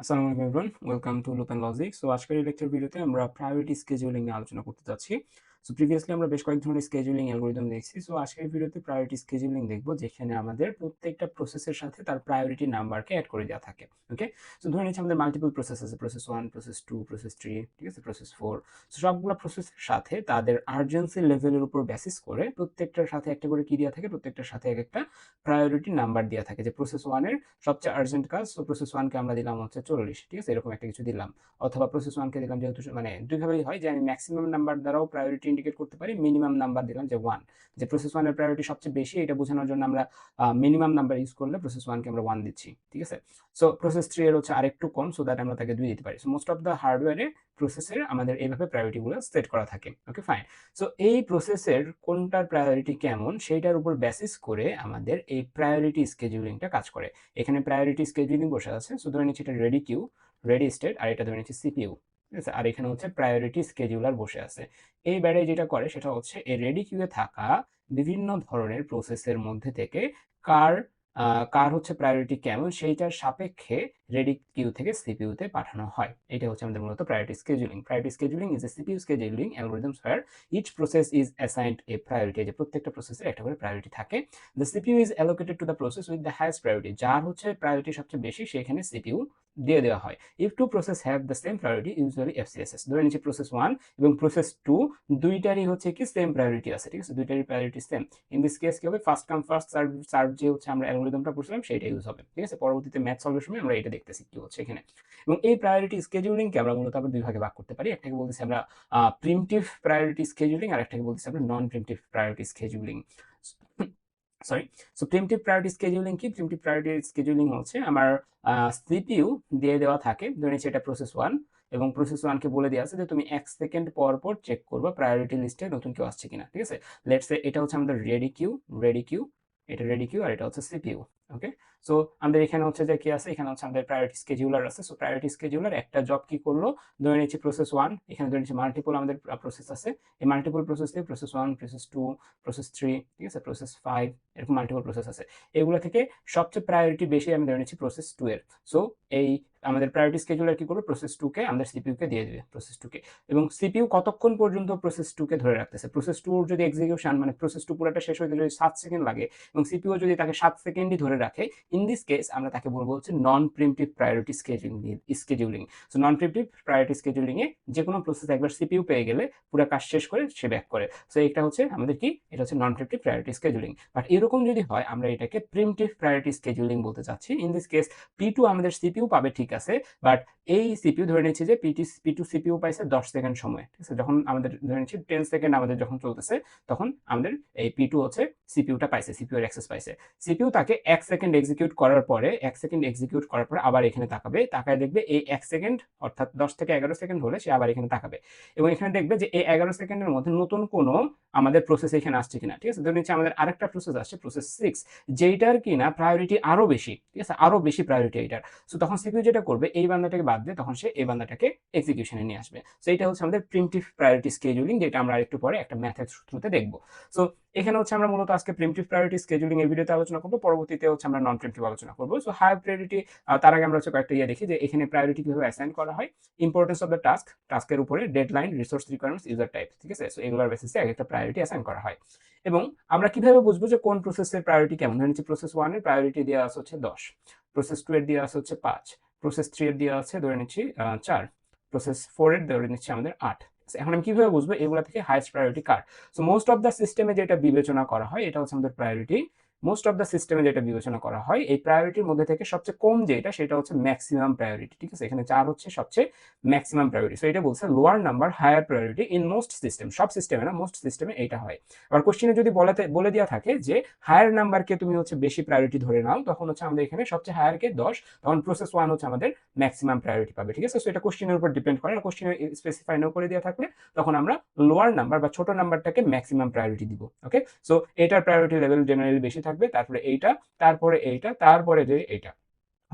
আসসালামু আলাইকুম everyone, welcome to loop and logic. So আজকের এই লেকচার ভিডিওতে আমরা প্রায়োরিটি স্কেজুলিং নিয়ে আলোচনা করতে যাচ্ছি। সো প্রিভিয়াসলি আমরা বেশ কয়েক ধরনের স্কেজুলিং অ্যালগরিদম দেখছি। সো আজকের ভিডিওতে প্রায়োরিটি স্কেজুলিং দেখব, যেখানে আমাদের প্রত্যেকটা প্রসেসের সাথে তার প্রায়োরিটি নাম্বারকে অ্যাড করে দেওয়া থাকে। ওকে, সো ধরে নিচ্ছি আমাদের মাল্টিপল প্রসেস আছে, প্রসেস 1, প্রসেস 2, প্রসেস 3, ঠিক আছে, প্রসেস 4। সো সবগুলো প্রসেসের সাথে তাদের আর্জেন্সি লেভেলের উপর বেসিস করে প্রত্যেকটার সাথে একটা করে কি দেওয়া থাকে, প্রত্যেকটার সাথে এক একটা প্রায়োরিটি নাম্বার দেওয়া থাকে। যে প্রসেস 1 এর সবচেয়ে আর্জেন্ট কাজ, তো প্রসেস 1 কে আমরা দিলাম হচ্ছে 40, ঠিক আছে, এরকম একটা কিছু দিলাম। অথবা প্রসেস 1 কে দিলাম, যেহেতু মানে দুইভাবেই হয়, যে আমি ম্যাক্সিমাম নাম্বার দ্বারাও প্রায়োরিটি ইন্ডিকেট করতে পারি, মিনিমাম নাম্বার দিলাম যে 1, যে প্রসেস 1 এর প্রায়োরিটি সবচেয়ে বেশি, এটা বোঝানোর জন্য আমরা মিনিমাম নাম্বার ইউজ করলে প্রসেস 1 কে আমরা 1 দিচ্ছি, ঠিক আছে। সো প্রসেস 3 এর হচ্ছে আরেকটু কম, সো দ্যাট আমরা তাকে 2 দিতে পারি। সো মোস্ট অফ দ্য হার্ডওয়্যারে প্রসেসের আমাদের এইভাবে প্রায়োরিটি গুলো সেট করা থাকে। ওকে, ফাইন। সো এই প্রসেসের কোনটার প্রায়োরিটি কেমন সেইটার উপর বেসিস করে আমাদের এই প্রায়োরিটি স্কেজুলিংটা কাজ করে। এখানে প্রায়োরিটি স্কেজুলিং বসে আছে। সো ধরে নিচ্ছি এটা রেডি কিউ, রেডি স্টেট, আর এটা ধরে নিচ্ছি সিপিইউ, ঠিক আছে। আর এখানে হচ্ছে প্রায়োরিটি স্কেজুলার বসে আছে। এই ব্যারে যেটা করে সেটা হচ্ছে এই রেডি কিউয়ে থাকা বিভিন্ন ধরনের প্রসেসের মধ্যে থেকে কার কার হচ্ছে প্রায়োরিটি কেমন সেইটার সাপেক্ষে রেডি কিউ থেকে সিপিইউ তে পাঠানো হয়। এটা হচ্ছে আমাদের মূলত priority scheduling. Priority scheduling is a CPU scheduling algorithms where each process is assigned a priority. যে প্রত্যেকটা প্রসেসের একটা করে প্রায়োরিটি থাকে। The CPU is allocated to the process with the highest priority. যার হচ্ছে প্রায়োরিটি সবচেয়ে বেশি সেখানে CPU দিয়ে দেওয়া হয়। If two process have the same priority, usually FCSS, ধরে নিচ্ছি প্রসেস 1 এবং প্রসেস 2 দুইটারই হচ্ছে কি সেম প্রায়োরিটি আছে, ঠিক আছে, দুইটারই priority same. In this case কি হবে, first come first serve serve যে হচ্ছে আমরা অ্যালগরিদমটা পড়ছিলাম সেটা ইউজ হবে, ঠিক আছে। পরবর্তীতে ম্যাথ সলভের সময় আমরা এটা দেখতেছি কি হচ্ছে এখানে। এবং এই প্রায়োরিটি স্কেজুলিংকে আমরা মূলত আবার দুই ভাগে ভাগ করতে পারি। একটাকে বলতেছি আমরা প্রিমটিভ প্রায়োরিটি স্কেজুলিং, আর একটাকে বলতেছি আমরা নন প্রিমটিভ priority scheduling. Sorry. So প্রিমটিভ priority scheduling কি? প্রিমটিভ প্রায়োরিটি স্কেজুলিং হচ্ছে আমার সিপিইউ দিয়ে দেওয়া থাকে, ধরে নিচ্ছি এটা প্রসেস 1, এবং প্রসেস 1 কে বলে দেওয়া আছে যে তুমি 1 সেকেন্ড পর পর চেক করবা প্রায়োরিটি লিস্টে নতুন কেউ আসছে কিনা, ঠিক আছে। লেটস সে এটা হচ্ছে আমাদের রেডি কিউ, রেডি কিউ, এটা রেডি কিউ, আর এটা হচ্ছে সিপিইউ। ওকে, সো আমাদের এখানে হচ্ছে যে কি আছে, এখানে হচ্ছে আমাদের প্রায়োরিটি স্কেজুলার আছে। সো প্রায়োরিটি স্কেজুলার একটা জব কি করলো, ধরে নিচ্ছি প্রসেস 1, এখানে ধরে নিচ্ছি মাল্টিপল আমাদের প্রসেস আছে। এই মাল্টিপল প্রসেস থেকে প্রসেস 1, প্রসেস 2, প্রসেস 3, ঠিক আছে, প্রসেস 5, এরকম মাল্টিপল প্রসেস আছে। এগুলো থেকে সবচেয়ে প্রায়োরিটি বেশি আমি ধরে নিচ্ছি প্রসেস 2 এর। সো এই আমাদের প্রায়োরিটি স্কেজুলার কি করবে, প্রসেস 2 কে আমাদের সিপিইউ কে দিয়ে দিবে, প্রসেস 2 কে। এবং সিপিইউ কতক্ষণ পর্যন্ত প্রসেস 2 কে ধরে রাখতেছে, প্রসেস 2 যদি এক্সিকিউশন মানে প্রসেস 2 পুরোটা শেষ হতে যদি 7 সেকেন্ড লাগে এবং সিপিইউ যদি তাকে 7 সেকেন্ডই ধরে রাখে, ইন দিস কেস আমরা তাকে বলবো হচ্ছে নন প্রিমটিভ প্রায়োরিটি স্কেজুলিং। সো নন প্রিমটিভ প্রায়োরিটি স্কেজুলিং এ যে কোনো প্রসেস একবার সিপিইউ পেয়ে গেলে পুরো কাজ শেষ করে সে ব্যাক করে। সো এটা হচ্ছে আমাদের কি, এটা হচ্ছে নন প্রিমটিভ প্রায়োরিটি স্কেজুলিং। বাট এরকম যদি হয় আমরা এটাকে প্রিমটিভ প্রায়োরিটি স্কেজুলিং বলতে চাচ্ছি। ইন দিস কেস P2 আমাদের সিপিইউ পাবে, ঠিক আছে, বাট এই সিপিইউ ধরে নিচ্ছি যে P2 সিপিইউ পাইছে 10 সেকেন্ড সময়, ঠিক আছে। যখন আমাদের ধরে নিচ্ছি 10 সেকেন্ড আমাদের যখন চলতেছে, তখন আমাদের এই P2 হচ্ছে সিপিইউটা পাইছে, সিপিইউ এর অ্যাক্সেস পাইছে। সিপিইউ তাকে 1 সেকেন্ড এক্সিকিউট করার পরে, 1 সেকেন্ড এক্সিকিউট করার পরে আবার এখানে তাকাবে, তাকায় দেখবে এই 1 সেকেন্ড অর্থাৎ 10 থেকে 11 সেকেন্ড হলে সে আবার এখানে তাকাবে এবং এখানে দেখবে যে এই 11 সেকেন্ডের মধ্যে নতুন কোনো আমাদের প্রসেস এখানে আসছে কিনা, ঠিক আছে। ধরে নিচ্ছি আমাদের আরেকটা প্রসেস আসছে, প্রসেস 6, যেইটার কিনা প্রায়োরিটি আরো বেশি, ঠিক আছে, আরো বেশি প্রায়োরিটি এইটার। সো তখন সিপিইউ যেটা করবে, এই বান্দাটাকে বাদ দিয়ে তখন সে এই বান্দাটাকে এক্সিকিউশনে নিয়ে আসবে। সো এটা হচ্ছে আমাদের প্রিমটিভ প্রায়োরিটি স্কেজুলিং, যেটা আমরা একটু পরে একটা ম্যাথের সূত্রতে দেখবো। সো এখানে হচ্ছে আমরা মূলত আজকে প্রিমটিভ প্রায়োরিটি স্কেজুলিং এর ভিডিওতে আলোচনা করবো, পরবর্তীতে হচ্ছে আমরা নন প্রিমটিভ আলোচনা করবো। সো হায়ার প্রায়োরিটি, তার আগে আমরা হচ্ছে কয়েকটা দেখি যে এখানে প্রায়োরিটি কিভাবে অ্যাসাইন করা হয়, ইম্পর্টেন্স অফ দ্য টাস্ক, টাস্কের উপরে deadline, resource requirements, user type, ঠিক আছে। সো এগুলোর বেসিসে এক একটা প্রায়োরিটি অ্যাসাইন করা হয়। এবং আমরা কিভাবে বুঝবো যে কোন প্রসেসের প্রায়োরিটি কেমন, ধরে নিচ্ছি প্রসেস 1 এর প্রায়োরিটি দেওয়া আছে হচ্ছে 10, প্রসেস 2 এর দেওয়া আছে হচ্ছে 5, প্রসেস 3 এর দেওয়া আছে ধরে নিচ্ছি 4, প্রসেস 4 এর ধরে নিচ্ছি আমাদের 8। এখন আমি কিভাবে বুঝবো এগুলো থেকে highest priority car? So most of the সিস্টেমে যেটা বিবেচনা করা হয় এটা হচ্ছে আমাদের প্রায়োরিটি। মোস্ট অফ দ্য সিস্টেমে যেটা বিবেচনা করা হয় এই প্রায়োরিটির মধ্যে থেকে সবচেয়ে কম যেটা সেটা হচ্ছে ম্যাক্সিমাম প্রায়োরিটি, ঠিক আছে। এখানে 4 হচ্ছে সবচেয়ে ম্যাক্সিমাম প্রায়োরিটি। সো এটা বলছে lower number higher priority in most system, সব সিস্টেমে না, মোস্ট সিস্টেমে এইটা হয়। আবার কোশ্চেনে যদি বলে দেওয়া থাকে যে হায়ার নাম্বারকে তুমি হচ্ছে বেশি প্রায়োরিটি ধরে নাও, তখন হচ্ছে আমাদের এখানে সবচেয়ে হায়ারকে 10, তখন প্রসেস 1 হচ্ছে আমাদের ম্যাক্সিমাম প্রায়োরিটি পাবে, ঠিক আছে। সো এটা কোশ্চেনের উপর ডিপেন্ড করে, আর কোশ্চেনে স্পেসিফাই না করে দেওয়া থাকলে তখন আমরা লোয়ার নাম্বার বা ছোট নাম্বারটাকে ম্যাক্সিমাম প্রায়োরিটি দিব। ওকে, সো এটার প্রায়োরিটি লেভেল জেনারেলি বেশি থাকবে, তারপরে এইটা, তারপরে এইটা, তারপরে যে এইটা।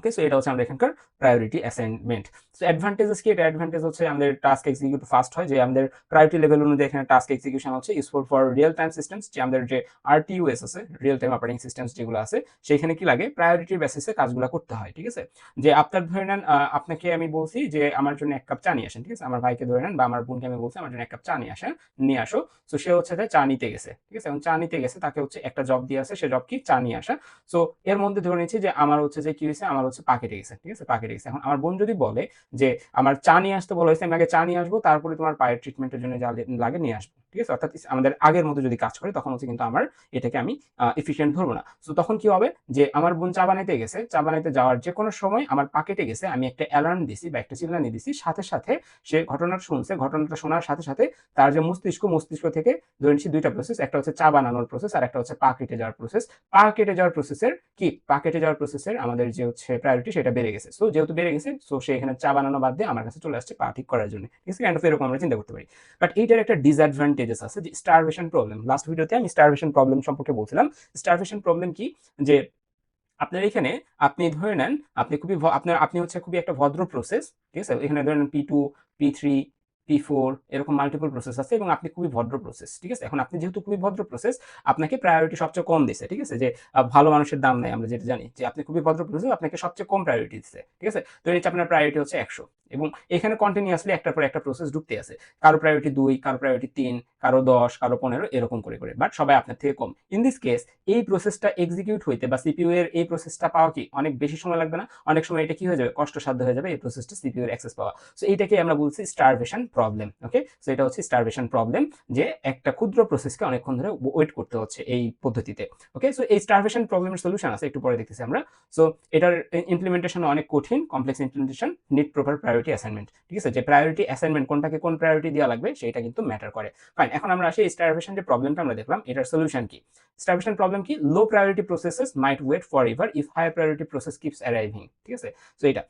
ওকে, সো এটা হচ্ছে আমাদের এখানকার প্রায়োরিটি অ্যাসাইনমেন্ট। সো অ্যাডভান্টেজেস কি? এটা অ্যাডভান্টেজ হচ্ছে আমাদের টাস্ক এক্সিকিউট ফাস্ট হয়, যে আমাদের প্রায়োরিটি লেভেল অনুযায়ী এখানে টাস্ক এক্সিকিউশন হচ্ছে useful for real time systems, যে আমাদের যে RTOS আছে, রিয়েল টাইম অপারেটিং সিস্টেমস যেগুলো আছে, সেখানে কি লাগে, প্রায়োরিটির বেসিসে কাজগুলো করতে হয়। ঠিক আছে, যে আপনার ধরে নেন আপনাকে আমি বলছি যে আমার জন্য 1 কাপ চা নিয়ে আসেন। ঠিক আছে, আমার ভাইকে ধরে নেন বা আমার বোনকে আমি বলছি আমার জন্য 1 কাপ চা নিয়ে আসো। সো সে হচ্ছে যে চা নিতে গেছে। ঠিক আছে, এবং চা নিতে গেছে, তাকে হচ্ছে একটা জব দিয়ে আছে, সে জব কি, চা নিয়ে আসা। সো এর মধ্যে ধরে নিচ্ছি যে আমার হচ্ছে যে কি হয়েছে, আমার হচ্ছে পা কেটে গেছে। ঠিক আছে, পা কেটে গেছে। এখন আমার বোন যদি বলে যে আমার চা নিয়ে আসতে বলা হয়েছে, আমি আগে চা নিয়ে আসবো, তারপরে তোমার পায়ের ট্রিটমেন্টের জন্য যা লাগে নিয়ে আসবো। ঠিক আছে, অর্থাৎ আমাদের আগের মতো যদি কাজ করে, তখন হচ্ছে কিন্তু আমার এটাকে আমি এফিশিয়েন্ট ধরবো না। সো তখন কি হবে, যে আমার বোন চা বানাইতে গেছে, চা বানাইতে যাওয়ার যে কোনো সময় আমার পা কেটে গেছে, আমি একটা অ্যালার্ম দিছি বা একটা চিল্লানি দিছি, সাথে সাথে সে ঘটনাটা শুনছে, ঘটনাটা শোনার সাথে সাথে তার যে মস্তিষ্ক থেকে ধরে নিচ্ছি 2টা প্রসেস, একটা হচ্ছে চা বানানোর প্রসেস আর একটা হচ্ছে পা কেটে যাওয়ার প্রসেস। পা কেটে যাওয়ার প্রসেসের কি, পা কেটে যাওয়ার প্রসেসের আমাদের যে হচ্ছে প্রায়োরিটি, সেটা বেড়ে গেছে। সো যেহেতু বেড়ে গেছে, সো সে এখানে চা বানানো বাদ দিয়ে আমার কাছে চলে আসছে পা ঠিক করার জন্য। ঠিক আছে, কাইন্ড অফ এরকম আমরা চিন্তা করতে পারি। বাট এইটার একটা ডিসঅ্যাডভান্টেজেস আছে, যে স্টারভেশন প্রবলেম। লাস্ট ভিডিওতে আমি স্টারভেশন প্রবলেম সম্পর্কে বলছিলাম। স্টারভেশন প্রবলেম কি, যে আপনার এখানে আপনি ধরে নেন আপনি খুবই আপনি হচ্ছে খুবই একটা ভদ্র প্রসেস। ঠিক আছে, এখানে ধরে নেন P2, P3, P4 এরকম মাল্টিপল প্রসেস আছে এবং আপনি খুবই ভদ্র প্রসেস। ঠিক আছে, এখন আপনি যেহেতু খুবই ভদ্র প্রসেস, আপনাকে প্রায়োরিটি সবচেয়ে কম দিছে। ঠিক আছে, যে ভালো মানুষের দাম নাই, আমরা যেটা জানি, যে আপনি খুবই ভদ্র প্রসেস, আপনাকে সবচেয়ে কম প্রায়োরিটি দিচ্ছে। ঠিক আছে, তো এটা আপনার প্রায়োরিটি হচ্ছে 100, এবং এখানে কন্টিনিউয়াসলি একটার পর একটা প্রসেস ঢুকতে আছে। কারো প্রায়োরিটি 2, কারো প্রায়োরিটি 3, কারো 10, কারো 15, এরকম করে করে, বাট সবাই আপনার থেকে কম। ইন দিস কেস এই প্রসেসটা এক্সিকিউট হইতে বা সিপিইউ এর এই প্রসেসটা পাওয়া কি অনেক বেশি সময় লাগবে না? অনেক সময় এটা কি হয়ে যাবে, কষ্টসাধ্য হয়ে যাবে এই প্রসেসটা সিপিইউ এর অ্যাক্সেস পাওয়া। সো এইটাকে আমরা বলছি স্টারভেশন প্রবলেম। ওকে, সো এটা হচ্ছে স্টারভেশন প্রবলেম, যে একটা ক্ষুদ্র প্রসেসকে অনেকক্ষণ ধরে ওয়েট করতে হচ্ছে এই পদ্ধতিতে। ওকে, সো এই স্টারভেশন প্রবলেমের সলিউশন আছে, একটু পরে দেখতেছি আমরা। সো এটার ইমপ্লিমেন্টেশন অনেক কঠিন, complex implementation, need proper priority assignment. ঠিক আছে, যে প্রায়োরিটি অ্যাসাইনমেন্ট কোনটাকে কোন প্রায়োরিটি দেওয়া লাগবে সেটা কিন্তু ম্যাটার করে। ফাইন, এখন আমরা আসি স্টারভেশন যে প্রবলেমটা আমরা দেখলাম, এটার সলিউশন কি। স্টারভেশন প্রবলেম কি, low priority processes might wait forever if higher priority process keeps arriving. ঠিক আছে, সো এটা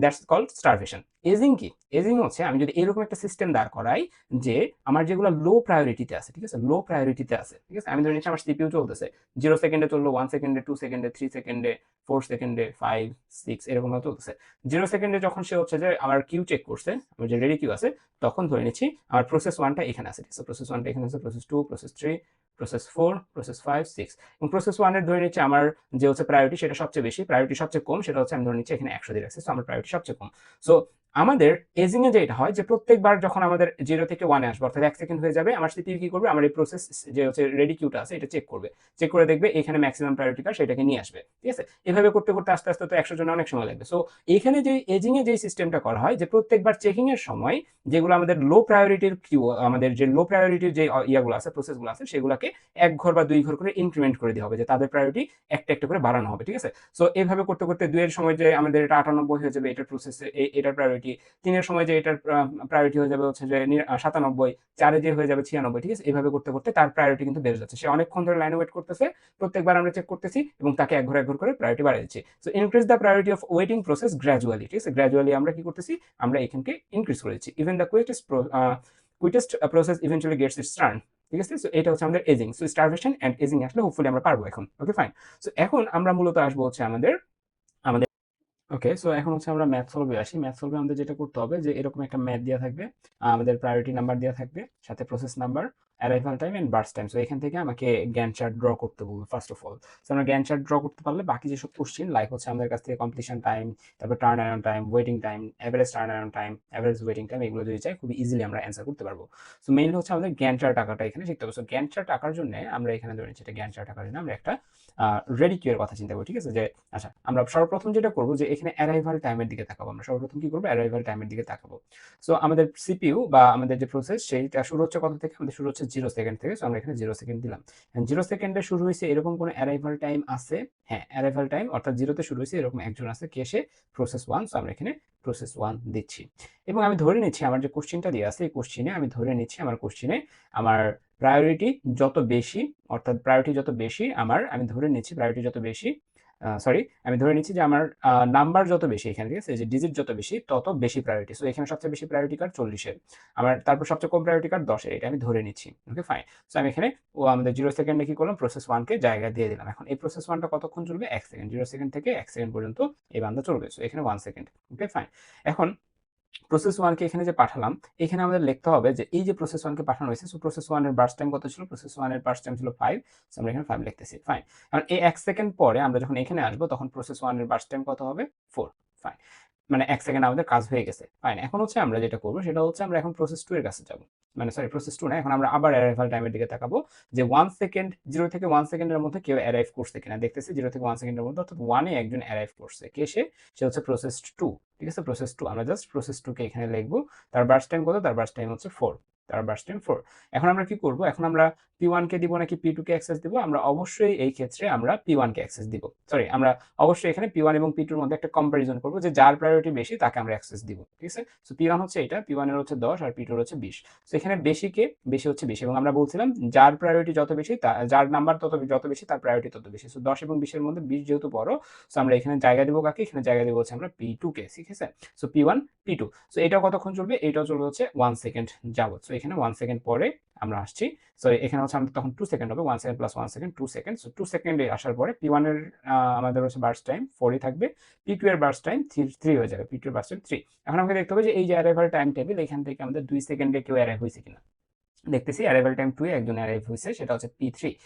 দ্যাটস কল্ড স্টারভেশন। এজিং কি, এজিং হচ্ছে আমি যদি এরকম একটা সিস্টেম দাঁড় করাই, যে আমার যেগুলো লো প্রায়োরিটিতে আছে, ঠিক আছে, লো প্রায়োরিটিতে আছে, ঠিক আছে, আমি ধরে নিচ্ছি আমার সিপিইউ চলতেছে, 0 সেকেন্ডে চললো, 1 সেকেন্ডে, 2 সেকেন্ডে, 3 সেকেন্ডে, 4 সেকেন্ডে, 5, 6 এরকম ভাবে চলতেছে। 0 সেকেন্ডে যখন সে হচ্ছে যে আমার কিউ চেক করছে, আমার যে রেডি কিউ আছে, তখন ধরে নিচ্ছি আমার প্রসেস 1টা এখানে আছে। ঠিক আছে, প্রসেস 1টা এখানে আছে, প্রসেস 2, প্রসেস 3, প্রসেস 4, প্রসেস 5, 6, এবং প্রসেস 1 এর ধরে নিচ্ছে আমার যে হচ্ছে প্রায়োরিটি সেটা সবচেয়ে বেশি, প্রায়োরিটি সবচেয়ে কম সেটা হচ্ছে আমি ধরে নিচ্ছি এখানে 100 দিয়ে রাখছি। সো আমার প্রায়োরিটি সবচেয়ে কম। সো আমাদের এজিং এ যেটা হয়, যে প্রত্যেকবার যখন আমাদের 0 থেকে 1 এ আসবে, অর্থাৎ 1 সেকেন্ড হয়ে যাবে, আমার সিপিইউ কি করবে, আমার এই প্রসেস যে হচ্ছে রেডি কিউটা আছে এটা চেক করবে, চেক করে দেখবে এখানে ম্যাক্সিমাম প্রায়োরিটিটা সেটাকে নিয়ে আসবে। ঠিক আছে, এভাবে করতে করতে আস্তে আস্তে তো 100 জন্য অনেক সময় লাগবে। সো এখানে যে এজিং এ যে সিস্টেমটা করা হয়, যে প্রত্যেকবার চেকিং এর সময় যেগুলো আমাদের লো প্রায়োরিটির কিউ, আমাদের যে লো প্রায়োরিটির যে ইয়াগুলো আছে, প্রসেসগুলো আছে, সেগুলোকে 1 ঘর বা 2 ঘর করে ইনক্রিমেন্ট করে দেওয়া হবে, যে তাদের প্রায়োরিটি একটা একটা করে বাড়ানো হবে। ঠিক আছে, সো এইভাবে করতে করতে 2 এর সময় যে আমাদের এটা 98 হয়ে যাবে এটার প্রসেসে, এটার প্রায়োরিটি 3 এর সময় যে এটার প্রায়োরিটি হয়ে যাবে হচ্ছে যে 97, 4 এ যে হয়ে যাবে 96। ঠিক আছে, এইভাবে করতে করতে তার প্রায়োরিটি কিন্তু বেড়ে যাচ্ছে, সে অনেকক্ষণ ধরে লাইনে ওয়েট করতেছে, প্রত্যেকবার আমরা চেক করতেছি এবং তাকে এক ঘর করে প্রায়োরিটি বাড়িয়ে দিচ্ছি। So increase the priority of waiting process gradually. ঠিক আছে, গ্র্যাজুয়ালি আমরা কি করতেছি, আমরা এখানকে ইনক্রিজ করে দিচ্ছি। Even the quietest process eventually gets its turn. ঠিক আছে, সো এটা হচ্ছে আমাদের ageing. So starvation and ageing আসলে হোপফুলি আমরা পারবো এখন। ওকে, ফাইন। সো এখন আমরা মূলত আসবো হচ্ছে আমাদের আমাদের ওকে, সো এখন হচ্ছে আমরা ম্যাথ সলভে আসি। ম্যাথ সলভে আমাদের যেটা করতে হবে, যে এরকম একটা ম্যাথ দেওয়া থাকবে, আমাদের প্রায়োরিটি নাম্বার দেওয়া থাকবে, সাথে process number, arrival time and burst time. So এখান থেকে আমাকে গ্যান্ট চার্ট ড্র করতে বলবে ফার্স্ট অফ অল। সো আমরা গ্যান্ট চার্ট ড্র করতে পারলে বাকি যেসব কোশ্চেন, লাইক হচ্ছে আমাদের কাছ থেকে কমপ্লিশন টাইম, তারপর turn around time, waiting time, average turn around time, average waiting time, এগুলো যদি চাই খুবই ইজিলি আমরা অ্যান্সার করতে পারবো। সো মেইনলি হচ্ছে আমাদের গ্যান্ট চার্ট আঁকাটা এখানে শিখতে হবে। সো গ্যান্ট চার্ট আঁকার জন্য আমরা এখানে ধরে নিচ্ছি, এটা গ্যান্ট চার্ট আঁকার জন্য আমরা একটা রেডি কিউ এর কথা চিন্তা করি। ঠিক আছে, যে আচ্ছা আমরা সর্বপ্রথম যেটা করবো, যে এখানে অ্যারাইভাল টাইমের দিকে তাকাবো। আমরা সর্বপ্রথম কি করবো, অ্যারাইভাল টাইমের দিকে তাকাবো। সো আমাদের সিপিইউ বা আমাদের যে প্রসেস, সেইটা শুরু হচ্ছে কত থেকে, আমাদের শুরু হচ্ছে 0 সেকেন্ড থেকে। সো আমরা এখানে 0 সেকেন্ড দিলাম। 0 সেকেন্ডে শুরু হয়েছে, এরকম কোনো অ্যারাইভাল টাইম আছে? হ্যাঁ, অ্যারাইভাল টাইম অর্থাৎ 0 তে শুরু হয়েছে এরকম একজন আছে, কে সে, প্রসেস 1। সো আমরা এখানে প্রসেস 1 দিচ্ছি, এবং আমি ধরে নিচ্ছি আমার যে কোশ্চেনটা দিয়ে আছে, এই কোশ্চেনে আমি ধরে নিচ্ছি আমার কোশ্চেনে আমার প্রায়োরিটি যত বেশি, অর্থাৎ প্রায়োরিটি যত বেশি আমার, আমি ধরে নিচ্ছি প্রায়োরিটি যত বেশি, সরি, আমি ধরে নিচ্ছি যে আমার নাম্বার যত বেশি এখানে, ঠিক আছে, যে ডিজিট যত বেশি তত বেশি প্রায়োরিটি। সো এখানে সবচেয়ে বেশি প্রায়োরিটি কার 40-এর, আমার তারপর সবচেয়ে কম প্রায়োরিটি কার 10-এর, এটা আমি ধরে নিচ্ছি। Okay fine. সো আমি এখানে আমাদের 0 সেকেন্ডে কি করলাম, প্রসেস 1 কে জায়গা দিয়ে দিলাম। এখন এই প্রসেস 1টা কতক্ষণ চলবে, 1 সেকেন্ড। 0 সেকেন্ড থেকে 1 সেকেন্ড পর্যন্ত এই বান্দা চলবে। সো এখানে 1 সেকেন্ড। Okay fine. এখন প্রসেস 1 কে এখানে যে পাঠালাম, এখানে আমাদের লিখতে হবে যে এই যে প্রসেস 1 কে পাঠানো হয়েছে, সো প্রসেস 1 এর বার্স্ট টাইম কত ছিল, প্রসেস 1 এর বার্স্ট টাইম ছিল 5। সো আমরা এখানে 5 লিখতেছি। ফাইন। এখন এই 1 সেকেন্ড পরে আমরা যখন এখানে আসবো তখন প্রসেস 1 এর বার্স্ট টাইম কত হবে, 4। ফাইন। মানে 1 সেকেন্ড আমাদের কাজ হয়ে গেছে। ফাইন। এখন হচ্ছে আমরা যেটা করব সেটা হচ্ছে আমরা এখন প্রসেস 2 এর কাছে যাব। মানে সরি, প্রসেস 2 না, এখন আমরা আবার অ্যারাইভাল টাইমের দিকে তাকাবো যে 1 সেকেন্ড, 0 থেকে 1 সেকেন্ডের মধ্যে কেউ অ্যারাইভ করছে কিনা দেখতেছি। 0 থেকে 1 সেকেন্ডের মধ্যে অর্থাৎ 1 এ একজন অ্যারাইভ করছে। কে সে? সে হচ্ছে প্রসেস 2। ঠিক আছে, প্রসেস 2। আমরা জাস্ট প্রসেস 2 কে এখানে লিখবো। তার বার্স্ট টাইম কত? তার বার্স্ট টাইম হচ্ছে 4। তার বার্স্ট টাইম 4। এখন আমরা কি করব? এখন আমরা P1 কে দিব নাকি P2 কে অ্যাক্সেস দিব? আমরা অবশ্যই এই ক্ষেত্রে আমরা P1 কে অ্যাক্সেস দিব। সরি, আমরা অবশ্যই এখানে P1 এবং P2 এর মধ্যে একটা কম্পারিজন করব যে যার প্রায়োরিটি বেশি তাকে আমরা অ্যাক্সেস দিব। ঠিক আছে? সো P1 হচ্ছে এটা, P1 এর হচ্ছে 10 আর P2 এর হচ্ছে 20। সো এখানে বেশি হচ্ছে বেশি, এবং আমরা বলছিলাম যার প্রায়োরিটি যত বেশি, যার নাম্বার যত বেশি তার প্রায়োরিটি তত বেশি। সো 10 এবং 20 এর মধ্যে 20 যেহেতু বড়, সো আমরা এখানে জায়গা দিব কাকে? এখানে জায়গা দিব হচ্ছে আমরা P2 কে। ঠিক আছে? So P1 P2। সো এটাও কতক্ষণ চলবে? এটাও চলবে হচ্ছে 1 সেকেন্ড যাবত। সো এখানে 1 সেকেন্ড পরে আমরা আসছি। সরি, এখানে হচ্ছে আমাদের তখন 2 সেকেন্ড হবে। 1 second plus 1 second 2 second. So 2 সেকেন্ডে আসার পরে P1 এর আমাদের হচ্ছে বার্স্ট টাইম 4 ই থাকবে। P2 এর বার্স্ট টাইম 3 হয়ে যাবে। P2 এর বার্স্ট টাইম 3। এখন আমাকে দেখতে হবে যে এই যে অ্যারাইভাল টাইম টেবিল, এখান থেকে আমাদের 2 সেকেন্ডে কেউ অ্যারাইভ হয়েছে কিনা। দেখতেছি অ্যারাইভাল টাইম 2 এ একজন অ্যারাইভ হয়েছে, সেটা হচ্ছে P3।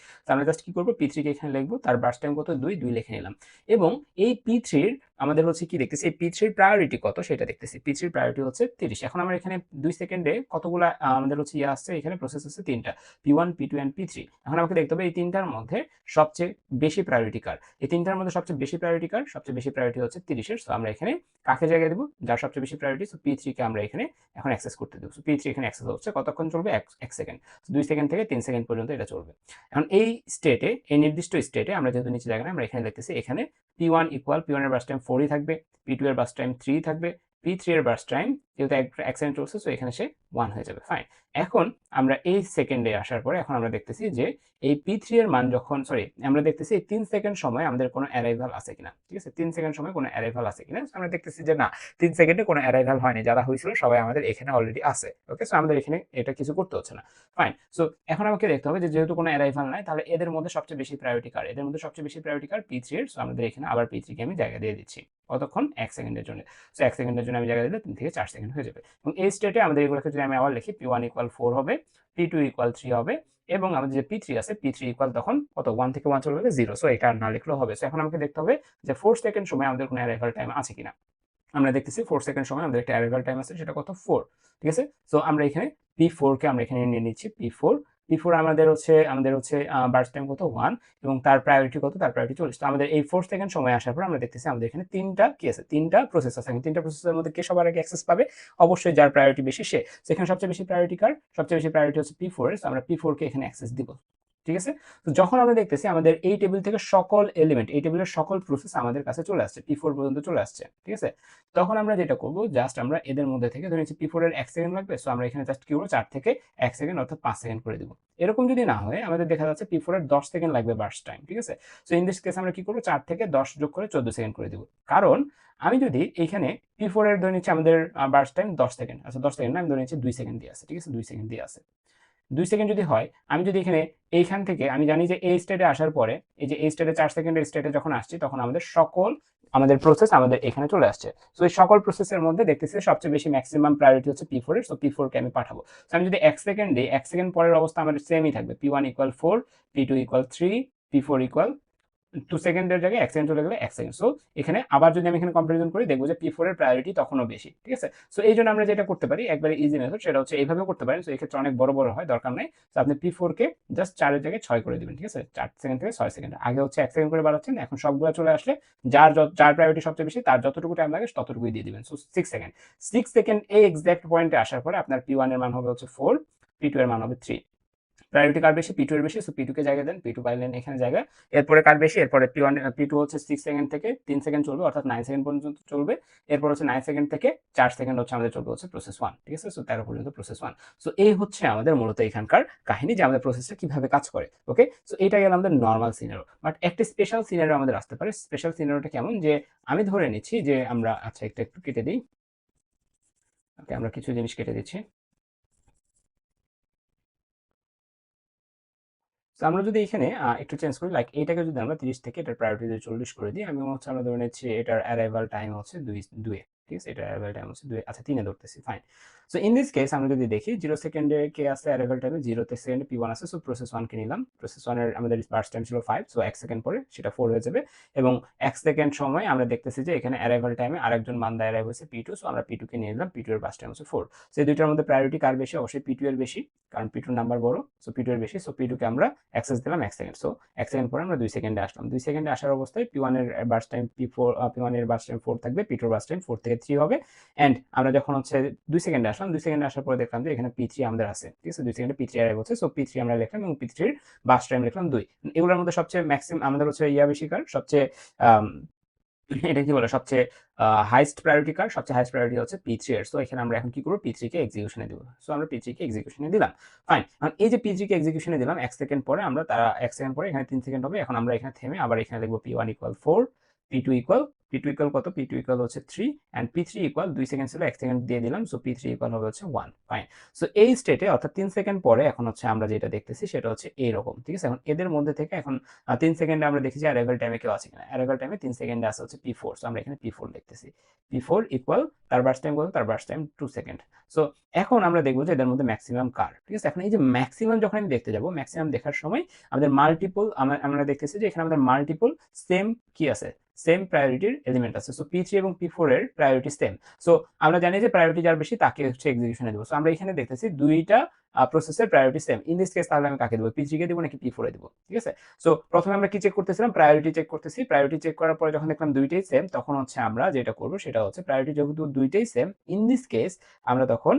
তো আমরা জাস্ট কি করব, P3 কে এখানে লিখব। তার বার্স্ট টাইম কত? 2 লিখে নিলাম। এবং এই P3 এর আমাদের হচ্ছে কি দেখতেছি, এই P3 এর প্রায়োরিটি কত সেটা দেখতেছি। P3 এর প্রায়োরিটি হচ্ছে 30। এখন আমরা এখানে 2 সেকেন্ডে কতগুলা আমাদের হচ্ছে আসছে, এখানে প্রসেস আছে 3টা, P1 P2 এন্ড P3। এখন আমাকে দেখতে হবে এই 3টার মধ্যে সবচেয়ে বেশি প্রায়োরিটি কার। এই 3টার মধ্যে সবচেয়ে বেশি প্রায়োরিটি কার? সবচেয়ে বেশি প্রায়োরিটি হচ্ছে 30 এর। সো আমরা এখানে কাকে জায়গা দেব? যার সবচেয়ে বেশি প্রায়োরিটি। সো P3 কে আমরা এখানে এখন অ্যাক্সেস করতে দেব। সো P3 এখানে অ্যাক্সেস হচ্ছে, কতক্ষণ চলবে? 1 সেকেন্ড। 2 সেকেন্ড থেকে 3 সেকেন্ড পর্যন্ত এটা চলবে। এখন এই স্টেটে, এই নির্দিষ্ট স্টেটে আমরা যেহেতু নিচে জায়গা আমরা এখানে লিখতেছি, এখানে P1 ইকুয়াল P1 এর বার্স্ট টাইম 4 ই থাকবে, P2 এর বার্স্ট টাইম 3 থাকবে, P3 এর বার্স্ট টাইম যেহেতু 1 সেকেন্ড চলছে, সো এখানে সে 1 হয়ে যাবে। ফাইন। এখন আমরা এই সেকেন্ডে আসার পরে এখন আমরা দেখতেছি যে এই P3 এর মান যখন, সরি, আমরা দেখতেছি এই 3 সেকেন্ড সময় আমাদের কোনো অ্যারাইভাল আছে কিনা। ঠিক আছে? 3 সেকেন্ড সময় কোনো অ্যারাইভাল আছে কিনা। আমরা দেখতেছি যে না, 3 সেকেন্ডে কোনো অ্যারাইভাল হয়নি। যারা হয়েছিল সবাই আমাদের এখানে অলরেডি আছে। ওকে? সো আমাদের এখানে এটা কিছু করতে হচ্ছে না। ফাইন। সো এখন আমাকে দেখতে হবে যে যেহেতু কোনো অ্যারাইভাল নাই, তাহলে এদের মধ্যে সবচেয়ে বেশি প্রায়োরিটি কার? এদের মধ্যে সবচেয়ে বেশি প্রায়োরিটি কার? P3 এর। সো আমাদের এখানে আবার P3 কে আমি জায়গা দিয়ে দিচ্ছি। কতক্ষণ? 1 সেকেন্ডের জন্য। সো 1 সেকেন্ডের জন্য আমি জায়গা দিলে 3 থেকে 4 সেকেন্ড হয়ে যাবে। এবং এই স্টেটে আমাদের এগুলোকে যদি আমি আবার লিখি, P1 ইকুয়াল 4 হবে, P2 ইকুয়াল 3 হবে, এবং আমাদের যে P3 আছে, P3 ইকুয়াল তখন কত? 1 থেকে 1 চলে গেলে 0। সো এটা আর না লিখলেও হবে। সো এখন আমাকে দেখতে হবে যে 4 সেকেন্ড সময় আমাদের কোনো অ্যারাইভাল টাইম আছে কিনা। আমরা দেখতেছি 4 সেকেন্ড সময় আমাদের একটা অ্যারাইভাল টাইম আছে, সেটা কত? 4। ঠিক আছে? সো আমরা এখানে P4 কে আমরা এখানে নিয়ে নিচ্ছি। P4 আমাদের হচ্ছে বার্স্ট টাইম কত? 1, এবং তার প্রায়োরিটি কত? তার প্রায়োরিটি 40। তো আমাদের এই 4 সেকেন্ড সময় আসার পর আমরা দেখতেছি আমাদের এখানে 3টা কি আছে? 3টা প্রসেস আছে। 3টা প্রসেসের মধ্যে কে সবার আগে অ্যাক্সেস পাবে? অবশ্যই যার প্রায়োরিটি বেশি সে। সেখানে সবচেয়ে বেশি প্রায়োরিটি কার? সবচেয়ে বেশি প্রায়োরিটি হচ্ছে P4 এর। সো আমরা P4 কে এখানে অ্যাক্সেস দিব। ঠিক আছে? তো যখন আমরা দেখতেছি আমাদের এই টেবিল থেকে সকল এলিমেন্ট, এই টেবিলের সকল প্রসেস আমাদের কাছে চলে আসছে, P4 পর্যন্ত চলে আসছে। ঠিক আছে? তখন আমরা যেটা করব, জাস্ট আমরা এদের মধ্যে থেকে ধরে নিচ্ছি P4 এর 1 সেকেন্ড লাগবে। সো আমরা এখানে জাস্ট কি করব, 4 থেকে 1 সেকেন্ড অর্থাৎ 5 সেকেন্ড করে দিব। এরকম যদি না হয়, আমাদের দেখা যাচ্ছে P4 এর 10 সেকেন্ড লাগবে বার্স্ট টাইম। ঠিক আছে? সো ইন দিস কেস আমরা কি করব, 4 থেকে 10 যোগ করে 14 সেকেন্ড করে দিব। কারণ আমি যদি এইখানে P4 এর ধরে নিচ্ছি আমাদের বার্স্ট টাইম 10 সেকেন্ড। আচ্ছা 10 সেকেন্ড না, আমি ধরে নিচ্ছি 2 সেকেন্ড দিয়ে আছে। ঠিক আছে? 2 সেকেন্ড দিয়ে আছে। 2 সেকেন্ড যদি হয়, আমি যদি এখানে এইখান থেকে আমি জানি যে এই স্টেটে আসার পরে, এই যে এই স্টেটে 4 সেকেন্ডের স্টেটে যখন আসছি, তখন আমাদের প্রসেস আমাদের এখানে চলে আসছে। সো এই সকল প্রসেসের মধ্যে দেখতেছি সবচেয়ে বেশি ম্যাক্সিমাম প্রায়োরিটি হচ্ছে P4 এর। সো P4 কে আমি পাঠাবো। সো আমি যদি 1 সেকেন্ড দিই, 1 সেকেন্ড পরের অবস্থা আমাদের সেমই থাকবে। P1 equal 4, P2 equal 3, P4 equal 2 সেকেন্ডের জায়গায় 1 সেকেন্ড চলে গেলে 1 সেকেন্ড। সো এখানে আবার যদি আমি এখানে কম্পারিজন করি, দেখবো যে P4 এর প্রায়োরিটি তখনও বেশি। ঠিক আছে? সো এইজন্য আমরা যেটা করতে পারি, একবারে ইজি মেথড, সেটা হচ্ছে এইভাবেও করতে পারেন। সো এক্ষেত্রে অনেক বড় হয়, দরকার নাই। সো আপনি P4 কে জাস্ট 4 এর জায়গায় 6 করে দিবেন। ঠিক আছে? 4 সেকেন্ড থেকে 6 সেকেন্ড। আগে হচ্ছে 1 সেকেন্ড করে বাড়াচ্ছেন, এখন সবগুলো চলে আসলে যার প্রায়োরিটি সবচেয়ে বেশি তার যতটুকু টাইম লাগে ততটুকুই দিয়ে দিবেন। So 6 second. 6 সেকেন্ড এই এক্সাক্ট পয়েন্টে আসার পরে আপনার P1 এর মান হবে হচ্ছে 4, P2 এর মান হবে 3। প্রায়োরিটি কার বেশি, P2 এর বেশি, সো P2 কে জায়গা দেন, P2 পাইলেন এখানে জায়গা। এরপরে কার বেশি, এরপরে P2 হচ্ছে 6 সেকেন্ড থেকে 3 সেকেন্ড চলবে, অর্থাৎ 9 সেকেন্ড পর্যন্ত চলবে। এরপর হচ্ছে 9 সেকেন্ড থেকে 4 সেকেন্ড হচ্ছে আমাদের চলবে হচ্ছে প্রসেস 1, ঠিক আছে? সো 13 পর্যন্ত প্রসেস 1। সো এই হচ্ছে আমাদের মূলত এখানকার কাহিনী যে আমাদের প্রসেসটা কিভাবে কাজ করে। ওকে, সো এটা গেল আমাদের নর্মাল সিনারিও। বাট একটা স্পেশাল সিনারিও আমাদের আসতে পারে। স্পেশাল সিনারিওটা কেমন, যে আমি ধরে নিচ্ছি যে আমরা, আচ্ছা একটু কেটে দিই। ওকে, আমরা কিছু জিনিস কেটে দিচ্ছি। তো আমরা যদি এখানে একটু চেঞ্জ করি, লাইক এটাকে যদি আমরা 30 থেকে এটার প্রায়োরিটি যদি 40 করে দিই, আমি হচ্ছে আমরা ধরে নিচ্ছি এটার অ্যারাইভাল টাইম হচ্ছে 2 ঠিক আছে? এটার অ্যারাইভাল টাইম হচ্ছে 2, আচ্ছা 3 এ ধরতেছি, fine. So in this case আমরা যদি দেখি 0 সেকেন্ডে কে আছে অ্যারাইভাল টাইমে, 0 সেকেন্ডে P1 আছে, সো প্রসেস 1 কে নিলাম। প্রসেস 1 এর আমাদের বার্স্ট টাইম ছিল 5, সো 1 সেকেন্ড পরে সেটা 4 হয়ে যাবে, এবং 1 সেকেন্ড সময় আমরা দেখতেছি যে এখানে অ্যারাইভাল টাইমে আরেকজন বান্দা অ্যারাইভ হয়েছে P2, সো আমরা P2 কে নিয়ে নিলাম। P2 এর বার্স্ট টাইম হচ্ছে 4। সো এই দুইটার মধ্যে প্রায়োরিটি কার বেশি? অবশ্যই P2 এর বেশি, কারণ P2 নাম্বার বড়, সো P2 এর বেশি। সো P2 কে আমরা অ্যাক্সেস দিলাম 1 সেকেন্ড। সো 1 সেকেন্ড পরে আমরা 2 সেকেন্ডে আসলাম। 2 সেকেন্ডে আসার অবস্থায় P1 এর বার্স্ট টাইম P1 এর বার্স্ট টাইম 4 থাকবে, P2 এর বার্স্ট টাইম 4 থেকে 3 হবে। এন্ড আমরা যখন হচ্ছে 2 সেকেন্ডে আসলাম, 2 সেকেন্ডে আসার পরে দেখলাম যে এখানে P3 আমাদের আছে, ঠিক আছে? 2 সেকেন্ডে P3 অ্যারাইভ হচ্ছে, সো P3 আমরা লিখলাম এবং P3 এর বার্স্ট টাইম লিখলাম 2। এগুলোর মধ্যে সবচেয়ে ম্যাক্সিমাম আমাদের হচ্ছে বেশি কার, সবচেয়ে এটা কি বলে, সবচেয়ে হাইয়েস্ট প্রায়োরিটি কার? সবচেয়ে হাইয়েস্ট প্রায়োরিটি হচ্ছে P3 এর। সো এখানে আমরা এখন কি করব, P3 কে এক্সিকিউশনে দিব। সো আমরা P3 কে এক্সিকিউশনে দিলাম, ফাইন। এখন এই যে P3 কে এক্সিকিউশনে দিলাম 1 সেকেন্ড পরে, আমরা তারা 1 সেকেন্ড পরে এখানে 3 সেকেন্ড হবে। এখন আমরা এখানে থেমে আবার এখানে লিখব P1 equal 4, P2 equal, P2 equal কত? P2 ইকুয়াল হচ্ছে 3, এন্ড P3 ইকুয়াল 2 সেকেন্ড ছিল, 1 সেকেন্ড দিয়ে দিলাম, সো P3 ইকুয়াল হবে হচ্ছে 1, ফাইন। সো এই স্টেটে অর্থাৎ 3 সেকেন্ড পরে এখন হচ্ছে আমরা যেটা দেখতেছি সেটা হচ্ছে এইরকম, ঠিক আছে? এখন এদের মধ্যে থেকে এখন 3 সেকেন্ডে আমরা দেখি যে অ্যারাইভাল টাইমে কেউ আছে কিনা। অ্যারাইভাল টাইমে 3 সেকেন্ডে আছে হচ্ছে P4, সো আমরা এখানে P4 লিখতেছি। P4 ইকুয়াল তার বার্স্ট টাইম কত? তার বার্স্ট টাইম 2 সেকেন্ড। সো এখন আমরা দেখব যে এদের মধ্যে ম্যাক্সিমাম কার, ঠিক আছে? এখন এই যে ম্যাক্সিমাম যখন আমি দেখতে যাব, ম্যাক্সিমাম দেখার সময় আমাদের মাল্টিপল, আমরা দেখতেছি যে এখানে আমাদের মাল্টিপল সেম কি আছে, সেম প্রায়োরিটির এলিমেন্ট আছে। সো P3 এবং P4 এর প্রায়োরিটি সেম। সো আমরা জানি যে প্রায়োরিটি যার বেশি তাকে হচ্ছে এক্সিকিউশনে দেব। সো আমরা এখানে দেখতেছি দুইটা প্রসেসের priority same. In this case তাহলে আমি কাকে দেব? P3 কে দেব নাকি P4 এ দেব? ঠিক আছে? সো প্রথমে আমরা কি চেক করতেছিলাম? প্রায়োরিটি চেক করতেছি। প্রায়োরিটি চেক করার পরে যখন দেখলাম দুইটাই সেম, তখন হচ্ছে আমরা যেটা করব সেটা হচ্ছে প্রায়োরিটি যেহেতু দুইটাই সেম, ইন দিস কেস আমরা তখন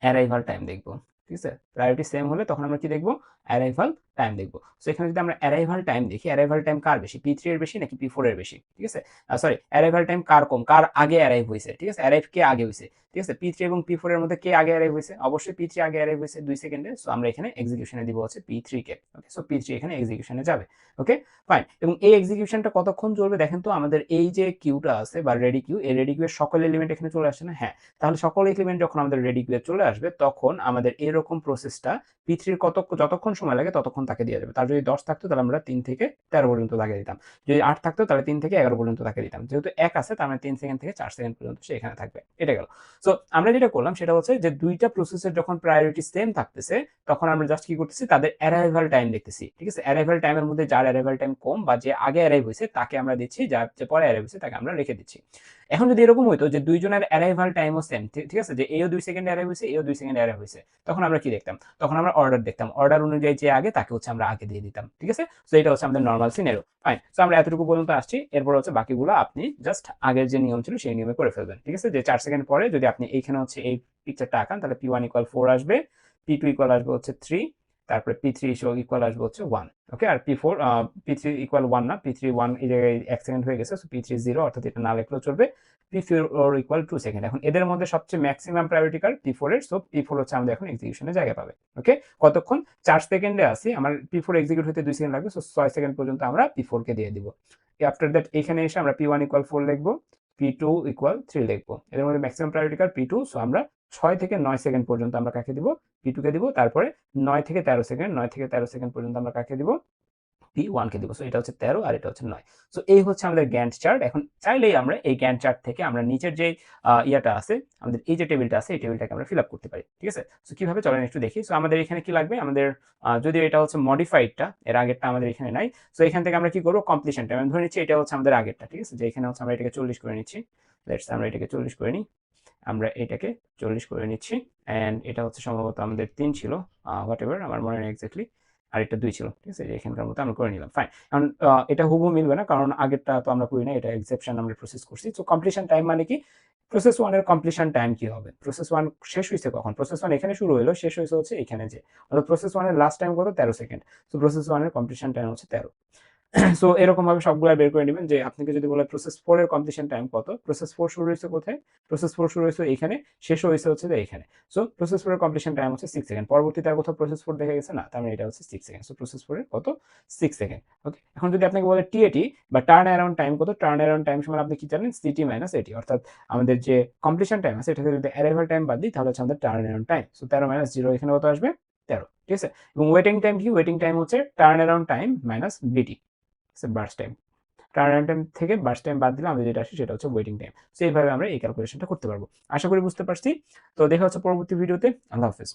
অ্যারাইভাল টাইম দেখব, ঠিক আছে? প্রায়োরিটি সেম হলে তখন আমরা কি দেখব? অ্যারাইভাল টাইম দেখব। সো এখানে যদি আমরা অ্যারাইভাল টাইম দেখি, অ্যারাইভাল টাইম কার বেশি? P3 এর বেশি নাকি P4 এর বেশি? ঠিক আছে? সরি, অ্যারাইভাল টাইম কার কম, কার আগে অ্যারাইভ হইছে, ঠিক আছে? অ্যারাইভ কে আগে হইছে, ঠিক আছে? P3 এবং P4 এর মধ্যে কে আগে অ্যারাইভ হইছে? অবশ্যই P3 আগে অ্যারাইভ হইছে 2 সেকেন্ডে। সো আমরা এখানে এক্সিকিউশনে দিব হচ্ছে P3 কে। ওকে, সো P3 এখানে এক্সিকিউশনে যাবে। ওকে, ফাইন। এবং এই এক্সিকিউশনটা কতক্ষণ চলবে দেখেন তো, আমাদের এই যে কিউটা আছে বা রেডি কিউ, এই রেডি কিউয়ের সকল এলিমেন্ট এখানে চলে আসে না? হ্যাঁ। তাহলে সকল এলিমেন্ট যখন আমাদের রেডি কিউয়ে চলে আসবে, তখন আমাদের এরকম প্রসেসটা P3 এর যতক্ষণ সময় লাগে ততক্ষণ তাকে দেওয়া যাবে। তার যদি 10 থাকতো তাহলে আমরা 3 থেকে 13 পর্যন্ত তাকে দিতাম। যদি 8 থাকতো তাহলে 3 থেকে 11 পর্যন্ত তাকে দিতাম। যেহেতু 1 আছে তার মানে 3 সেকেন্ড থেকে 4 সেকেন্ড পর্যন্ত সে এখানে থাকবে। এটা গেল। সো আমরা যেটা করলাম সেটা হচ্ছে যে দুইটা প্রসেসের যখন প্রায়োরিটি সেম থাকতেছে, তখন আমরা জাস্ট কি করতেছি? তাদের অ্যারাইভাল টাইম দেখতেছি। ঠিক আছে? অ্যারাইভাল টাইমের মধ্যে যার অ্যারাইভাল টাইম কম বা যে আগে অ্যারাইভ হইছে তাকে আমরা দিচ্ছি, যার যে পরে অ্যারাইভ হইছে তাকে আমরা রেখে দিচ্ছি। এখন যদি এরকম হইতো যে দুইজনের অ্যারাইভাল টাইমও সেম, ঠিক আছে? যে এও 2 সেকেন্ডে অ্যারাইভ হইছে, এও 2 সেকেন্ডে অ্যারাইভ হইছে, তখন আমরা কি দেখতাম? তখন আমরা অর্ডার দেখতাম। অর্ডার অনুযায়ী যে আগে তাকে হচ্ছে আমরা আগে দিয়ে দিতাম। ঠিক আছে? সো এটা হচ্ছে আমাদের নরমাল সিনারিও। ফাইন। সো আমরা এতটুকু পর্যন্ত আসছি। এরপর হচ্ছে বাকিগুলো আপনি জাস্ট আগের যে নিয়ম ছিল সেই নিয়মে করে ফেলবেন। ঠিক আছে? যে 4 সেকেন্ড পরে যদি আপনি এইখানে হচ্ছে এই পিকচারটা আঁকান, তাহলে P1 ইকুয়াল 4 আসবে, P2 ইকুয়াল আসবে হচ্ছে 3, তারপরে P3 ইকুয়াল আসবে হচ্ছে 1। ওকে, আর P3 ইকুয়াল 1 না, P3 1 এই জায়গায় 1 সেকেন্ড হয়ে গেছে। সো P3 0, অর্থাৎ এটা না লিখলেও চলবে। P4 equal 2 second. এখন এদের মধ্যে সবচেয়ে ম্যাক্সিমাম প্রায়োরিটি কার? P4 এর। সো P4 হচ্ছে আমাদের এখন এক্সিকিউশনে জায়গা পাবে। ওকে, কতক্ষণ? 4 সেকেন্ডে আসি, আমার P4 এক্সিকিউট হতে 2 সেকেন্ড লাগবে। সো 6 সেকেন্ড পর্যন্ত আমরা P4 কে দিয়ে দিব। আফটার দ্যাট এখানে এসে আমরা P1 ইকুয়াল 4 লিখবো, P2 ইকুয়াল 3 লিখবো। এদের মধ্যে ম্যাক্সিমাম প্রায়োরিটি কার? P2। সো আমরা 6 থেকে 9 সেকেন্ড পর্যন্ত আমরা কাকে দিব? P2 কে দিব। তারপরে 9 থেকে 13 সেকেন্ড, 9 থেকে 13 সেকেন্ড পর্যন্ত আমরা কাকে দিব? P1 কে দিব। সো এটা হচ্ছে 13 আর এটা হচ্ছে 9। সো এই হচ্ছে আমাদের গ্যান্ট চার্ট। এখন চাইলেই আমরা এই গ্যান্ট চার্ট থেকে আমরা নিচের যে ইয়াটা আছে, আমাদের এই যে টেবিলটা আছে, এই টেবিলটাকে আমরা ফিল আপ করতে পারি। ঠিক আছে? সো কিভাবে চলেন একটু দেখি। সো আমাদের এখানে কি লাগবে? আমাদের যদিও এটা হচ্ছে মডিফাইডটা, এর আগেরটা আমাদের এখানে নাই। সো এখান থেকে আমরা কি করব? Completion time. আমি ধরে নিচ্ছি এটা হচ্ছে আমাদের আগেরটা। ঠিক আছে? যে এখানে হচ্ছে আমরা এটাকে 40 করে নিচ্ছি। লেটস আমরা এটাকে 40 করে নিই। আমরা এটাকে 40 করে নিচ্ছি। অ্যান্ড এটা হচ্ছে সম্ভবত আমাদের 3 ছিল। হোয়াটএভার, আমার মনে নেই এক্স্যাক্টলি। আর এটা 2 ছিল। ঠিক আছে? এখানকার মতো আমরা করে নিলাম। ফাইন। এখন এটা হুবহু মিলবে না, কারণ আগেরটা তো আমরা করি না, এটা এক্সেপশন আমরা প্রসেস করছি। সো কমপ্লিশন টাইম মানে কি? প্রসেস 1 এর কমপ্লিশন টাইম কি হবে? প্রসেস 1 শেষ হইছে কখন? প্রসেস 1 এখানে শুরু হইলো, শেষ হইছে হচ্ছে এখানে যেয়ে। অর্থাৎ প্রসেস 1 এর লাস্ট টাইম কত? 13 সেকেন্ড। সো প্রসেস 1 এর কমপ্লিশন টাইম হচ্ছে 13। সো এরকমভাবে সবগুলা বের করে নিবেন যে আপনাকে যদি বলে প্রসেস 4 এর কমপ্লিশন টাইম কত? প্রসেস 4 শুরু হইছে কোথায়? প্রসেস 4 শুরু হইছে এইখানে, শেষ হইছে হচ্ছে যে এইখানে। সো প্রসেস 4 এর কমপ্লিশন টাইম হচ্ছে 6 সেকেন্ড। পরবর্তীতে আর কোথাও প্রসেস 4 দেখা গেছে না। তার মানে এটা হচ্ছে 6 সেকেন্ড। সো প্রসেস 4 এর কত? 6 সেকেন্ড। ওকে? এখন যদি আপনাকে বলে TAT বা টার্ন অ্যারাউন্ড টাইম কত? টার্ন অ্যারাউন্ড টাইম সমান আপনি কি জানেন? CT - AT অর্থাৎ আমাদের যে কমপ্লিশন টাইম আছে এটা থেকে যদি অ্যারাইভাল টাইম বাদ দিই তাহলে হচ্ছে আমাদের টার্ন অ্যারাউন্ড টাইম। সো 13 - 0 এখানে কত আসবে? 13। ঠিক আছে? এবং ওয়েটিং টাইম কি? ওয়েটিং টাইম হচ্ছে turn around time minus BT। Burst time. Turn around time থেকে বার্স্ট টাইম বাদ দিলে আমাদের যেটা আসে সেটা হচ্ছে ওয়েটিং টাইম। সো এইভাবে আমরা এই ক্যালকুলেশনটা করতে পারবো। আশা করি বুঝতে পারছি। তো দেখা হচ্ছে পরবর্তী ভিডিওতে। আল্লাহ হাফেজ।